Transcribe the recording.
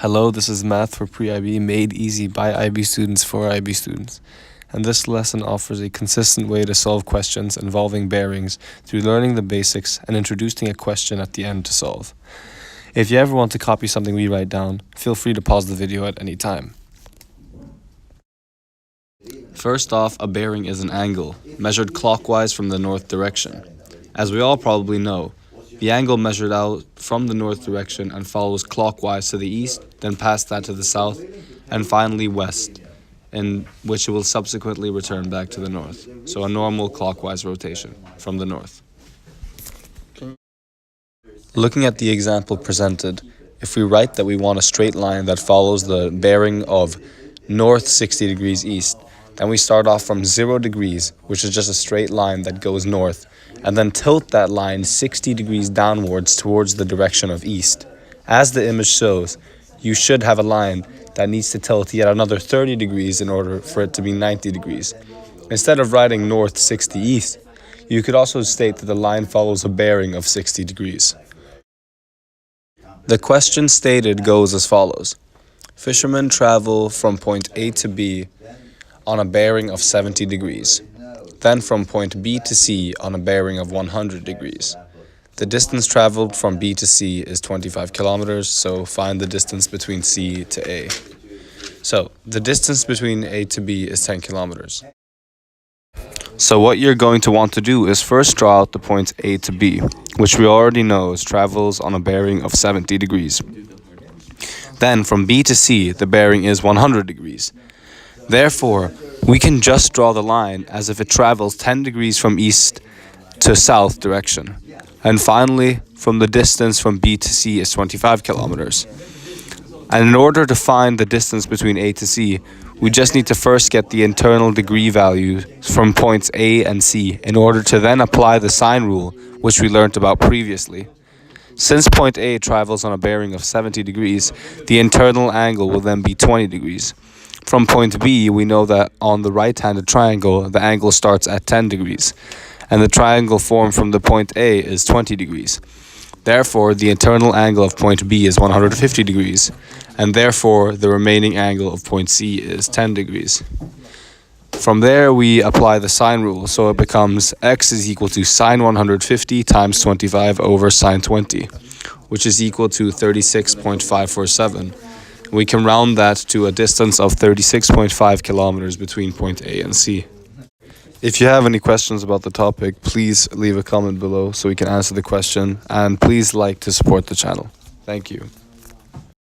Hello, this is Math for PreIB, made easy by IB students for IB students. And this lesson offers a consistent way to solve questions involving bearings through learning the basics and introducing a question at the end to solve. If you ever want to copy something we write down, feel free to pause the video at any time. First off, a bearing is an angle, measured clockwise from the north direction. As we all probably know, the angle measured out from the north direction and follows clockwise to the east, then past that to the south, and finally west, in which it will subsequently return back to the north. So a normal clockwise rotation from the north. Looking at the example presented, if we write that we want a straight line that follows the bearing of north 60 degrees east, then we start off from 0 degrees, which is just a straight line that goes north, and then tilt that line 60 degrees downwards towards the direction of east. As the image shows, you should have a line that needs to tilt yet another 30 degrees in order for it to be 90 degrees. Instead of writing north 60 east, you could also state that the line follows a bearing of 60 degrees. The question stated goes as follows. Fishermen travel from point A to B on a bearing of 70 degrees, then from point B to C on a bearing of 100 degrees. The distance traveled from B to C is 25 kilometers, so find the distance between C to A. So, the distance between A to B is 10 kilometers. So what you're going to want to do is first draw out the points A to B, which we already know travels on a bearing of 70 degrees. Then from B to C, the bearing is 100 degrees. Therefore, we can just draw the line as if it travels 10 degrees from east to south direction. And finally, from the distance from B to C is 25 kilometers. And in order to find the distance between A to C, we just need to first get the internal degree values from points A and C in order to then apply the sine rule, which we learnt about previously. Since point A travels on a bearing of 70 degrees, the internal angle will then be 20 degrees. From point B, we know that on the right-handed triangle, the angle starts at 10 degrees, and the triangle formed from the point A is 20 degrees. Therefore, the internal angle of point B is 150 degrees, and therefore the remaining angle of point C is 10 degrees. From there, we apply the sine rule, so it becomes x is equal to sine 150 times 25 over sine 20, which is equal to 36.547. We can round that to a distance of 36.5 kilometers between point A and C. If you have any questions about the topic, please leave a comment below so we can answer the question, and please like to support the channel. Thank you.